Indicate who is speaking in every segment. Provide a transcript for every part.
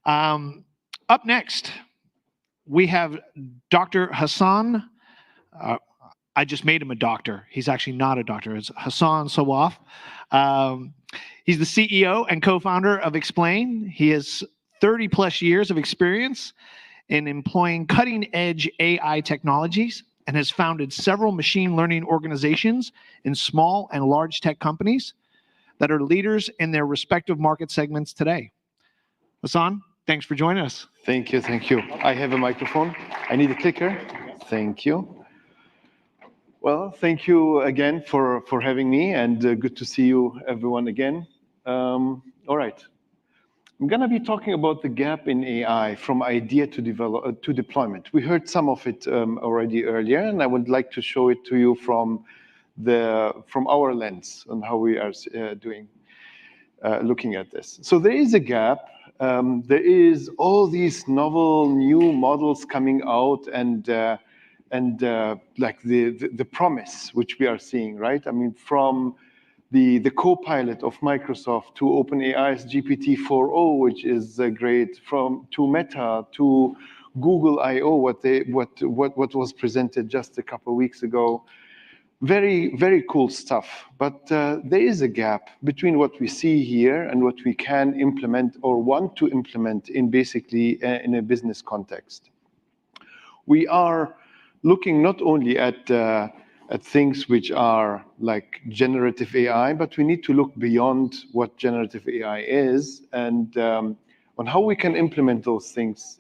Speaker 1: Up next, we have Dr. Hassan. I just made him a doctor. He's actually not a doctor. It's Hassan Sawaf. He's the CEO and co-founder of Explain. He has 30 plus years of experience in employing cutting-edge AI technologies and has founded several machine learning organizations in small and large tech companies that are leaders in their respective market segments today. Hassan, thanks for joining us.
Speaker 2: Thank you, thank you. I have a microphone. I need a clicker. Thank you. Well, thank you again for having me, and good to see you, everyone, again. All right. I'm going to be talking about the gap in AI from idea to deployment. We heard some of it already earlier, and I would like to show it to you from our lens on how we are looking at this. So there is a gap. There is all these novel new models coming out, and like the promise which we are seeing, right? I mean, from the co-pilot of Microsoft to OpenAI's GPT-4o, which is great, to Meta to Google I/O, what was presented just a couple of weeks ago. Very, very cool stuff. But there is a gap between what we see here and what we can implement or want to implement in basically in a business context. We are looking not only at things which are like generative AI, but we need to look beyond what generative AI is and on how we can implement those things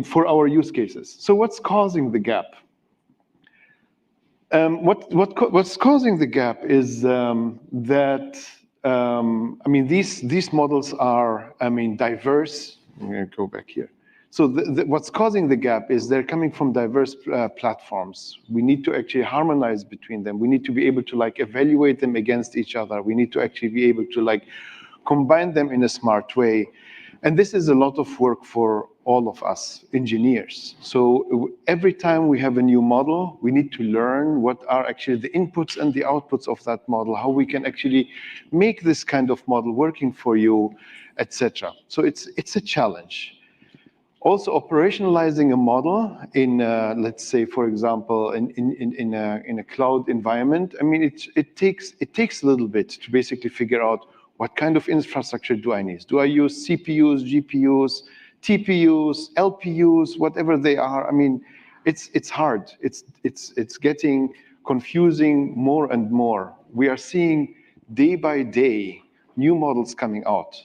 Speaker 2: for our use cases. So what's causing the gap? What's causing the gap is that I mean these models are diverse. I'm going to go back here. So what's causing the gap is they're coming from diverse platforms. We need to actually harmonize between them. We need to be able to evaluate them against each other. We need to actually be able to combine them in a smart way. And this is a lot of work for all of us engineers. So every time we have a new model, we need to learn what are actually the inputs and the outputs of that model, how we can actually make this kind of model working for you, etc. So it's a challenge. Also, operationalizing a model in, let's say, for example, in a cloud environment, I mean, it takes a little bit to basically figure out what kind of infrastructure do I need. Do I use CPUs, GPUs, TPUs, LPUs, whatever they are? I mean, it's hard. It's getting confusing more and more. We are seeing day by day new models coming out.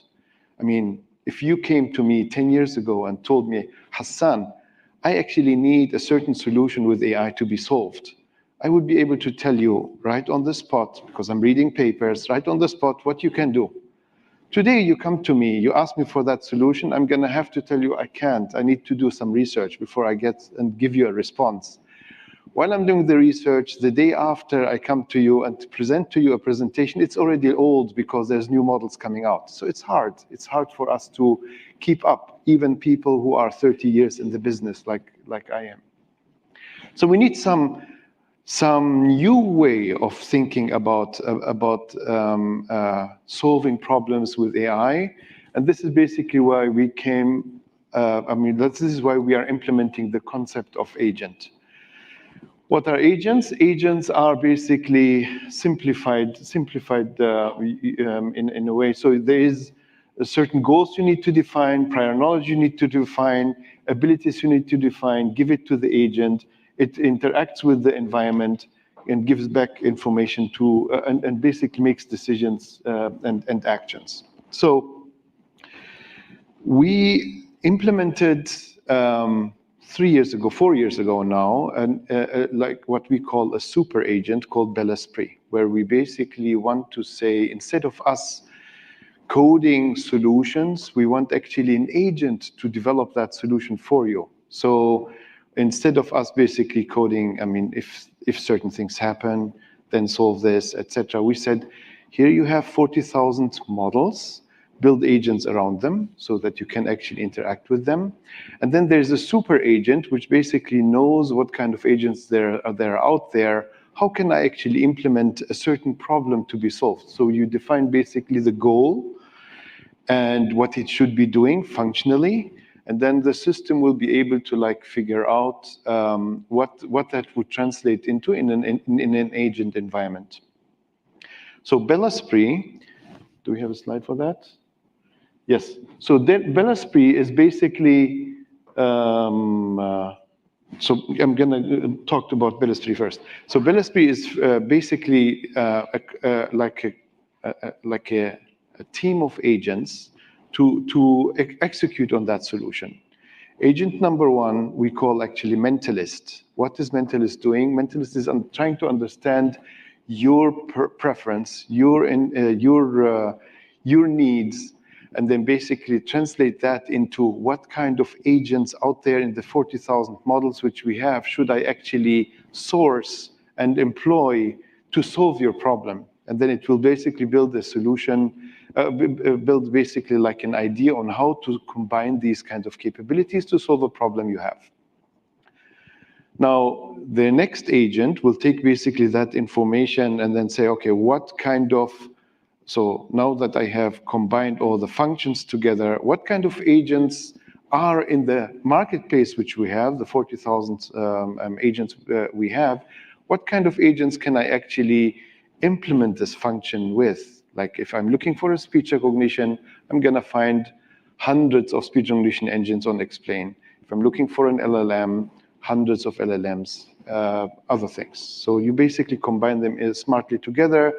Speaker 2: I mean, if you came to me 10 years ago and told me, Hassan, I actually need a certain solution with AI to be solved, I would be able to tell you right on the spot, because I'm reading papers, right on the spot, what you can do. Today, you come to me, you ask me for that solution, I'm going to have to tell you I can't. I need to do some research before I get and give you a response. While I'm doing the research, the day after I come to you and present to you a presentation, it's already old because there's new models coming out. So it's hard. It's hard for us to keep up, even people who are 30 years in the business like I am. So we need some new way of thinking about solving problems with AI. And this is basically why we came, this is why we are implementing the concept of agent. What are agents? Agents are basically simplified in a way. So there is certain goals you need to define, prior knowledge you need to define, abilities you need to define, give it to the agent. It interacts with the environment and gives back information to, and basically makes decisions and actions. So we implemented 4 years ago now, and like what we call a super agent called Bellesprit, where we basically want to say, instead of us coding solutions, we want actually an agent to develop that solution for you. So instead of us basically coding, I mean, if certain things happen, then solve this, etc. We said, here you have 40,000 models, build agents around them so that you can actually interact with them. And then there's a super agent, which basically knows what kind of agents there are out there, how can I actually implement a certain problem to be solved? So you define basically the goal and what it should be doing functionally, and then the system will be able to like figure out what that would translate into in an agent environment. So Bellesprit, do we have a slide for that? Yes. So Bellesprit is basically, so I'm going to talk about Bellesprit first. So Bellesprit is basically like a team of agents to execute on that solution. Agent number one, we call actually Mentalist. What is Mentalist doing? Mentalist is trying to understand your preference, your needs, and then basically translate that into what kind of agents out there in the 40,000 models which we have should I actually source and employ to solve your problem. And then it will basically build a solution, build basically like an idea on how to combine these kinds of capabilities to solve a problem you have. Now, the next agent will take basically that information and then say, okay, what kind of, so now that I have combined all the functions together, what kind of agents are in the marketplace which we have, the 40,000 agents we have, what kind of agents can I actually implement this function with? Like if I'm looking for a speech recognition, I'm going to find hundreds of speech recognition engines on Explain. If I'm looking for an LLM, hundreds of LLMs, other things. So you basically combine them smartly together.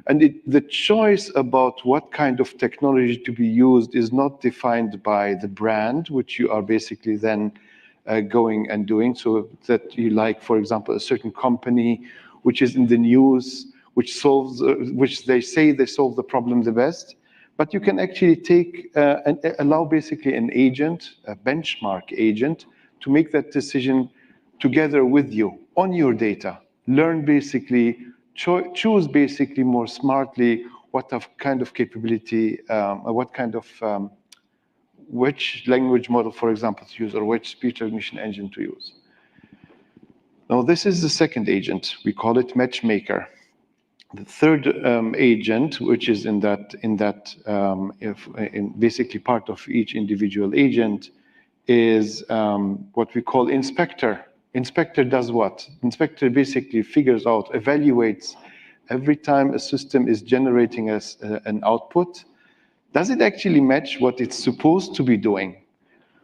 Speaker 2: And the choice about what kind of technology to be used is not defined by the brand, which you are basically then going and doing. So that you like, for example, a certain company which is in the news, which they say they solve the problem the best. But you can actually take and allow basically an agent, a benchmark agent, to make that decision together with you on your data. Learn basically, choose basically more smartly what kind of capability, which language model, for example, to use, or which speech recognition engine to use. Now, this is the second agent. We call it Matchmaker. The third agent, which is in basically part of each individual agent, is what we call Inspector. Inspector does what? Inspector basically figures out, evaluates every time a system is generating an output. Does it actually match what it's supposed to be doing?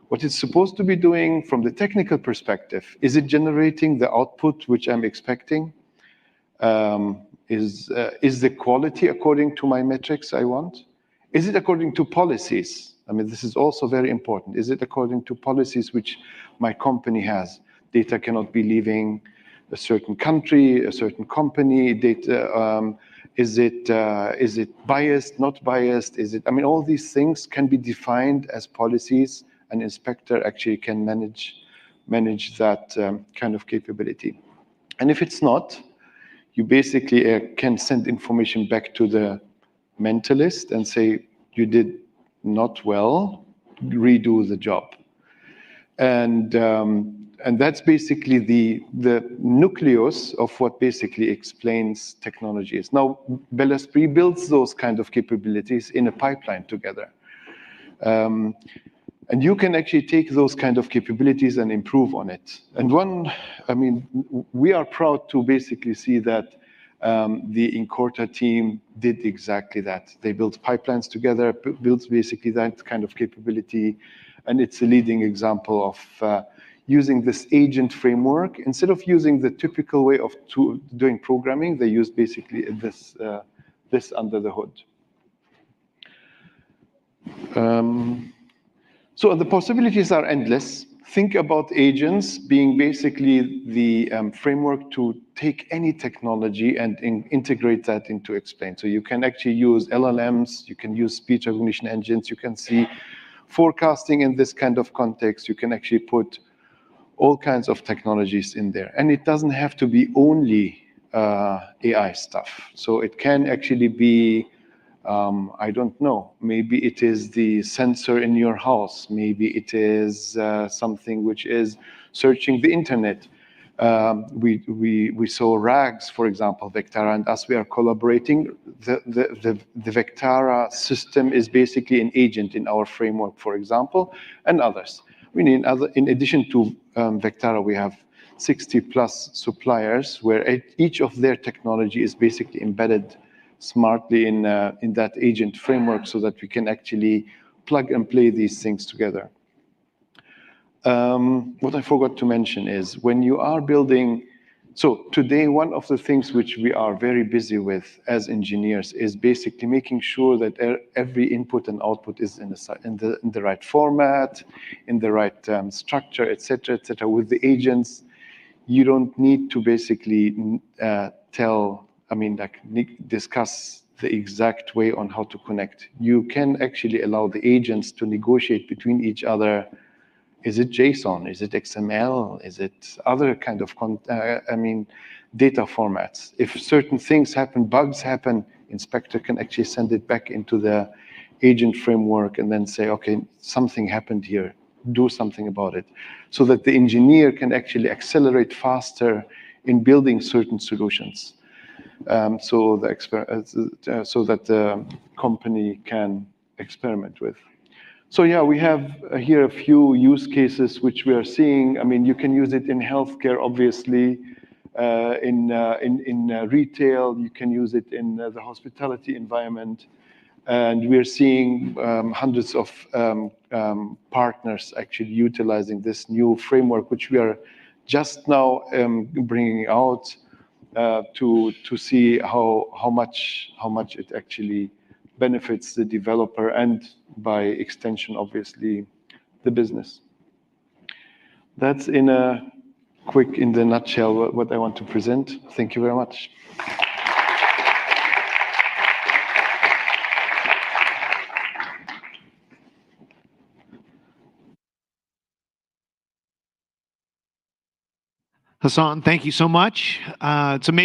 Speaker 2: What it's supposed to be doing from the technical perspective? Is it generating the output which I'm expecting? Is the quality according to my metrics I want? Is it according to policies? I mean, this is also very important. Is it according to policies which my company has? Data cannot be leaving a certain country, a certain company. Data, is it biased, not biased? I mean, all these things can be defined as policies. An inspector actually can manage that kind of capability. And if it's not, you basically can send information back to the mentalist and say, you did not well, redo the job. And that's basically the nucleus of what basically explains technologies. Now, Bellesprit builds those kind of capabilities in a pipeline together. And you can actually take those kind of capabilities and improve on it. And we are proud to basically see that the Incorta team did exactly that. They built pipelines together, built basically that kind of capability. And it's a leading example of using this agent framework. Instead of using the typical way of doing programming, they use basically this under the hood. So the possibilities are endless. Think about agents being basically the framework to take any technology and integrate that into Explain. So you can actually use LLMs, you can use speech recognition engines, you can see forecasting in this kind of context, you can actually put all kinds of technologies in there. And it doesn't have to be only AI stuff. So it can actually be, I don't know, maybe it is the sensor in your house. Maybe it is something which is searching the internet. We saw RAGs, for example, Vectara and us, we are collaborating. The Vectara system is basically an agent in our framework, for example, and others. In addition to Vectara, we have 60 plus suppliers where each of their technology is basically embedded smartly in that agent framework so that we can actually plug and play these things together. What I forgot to mention is when you are building, so today one of the things which we are very busy with as engineers is basically making sure that every input and output is in the right format, in the right structure, etc., etc. With the agents, you don't need to basically discuss the exact way on how to connect. You can actually allow the agents to negotiate between each other. Is it JSON? Is it XML? Is it other kind of data formats? If certain things happen, bugs happen, inspector can actually send it back into the agent framework and then say, okay, something happened here, do something about it. So that the engineer can actually accelerate faster in building certain solutions. So that the company can experiment with. So yeah, we have here a few use cases which we are seeing. I mean, you can use it in healthcare, obviously, in retail. You can use it in the hospitality environment, and we're seeing hundreds of partners actually utilizing this new framework, which we are just now bringing out to see how much it actually benefits the developer and by extension, obviously, the business. That's in a nutshell what I want to present. Thank you very much.
Speaker 1: Hassan, thank you so much. It's amazing.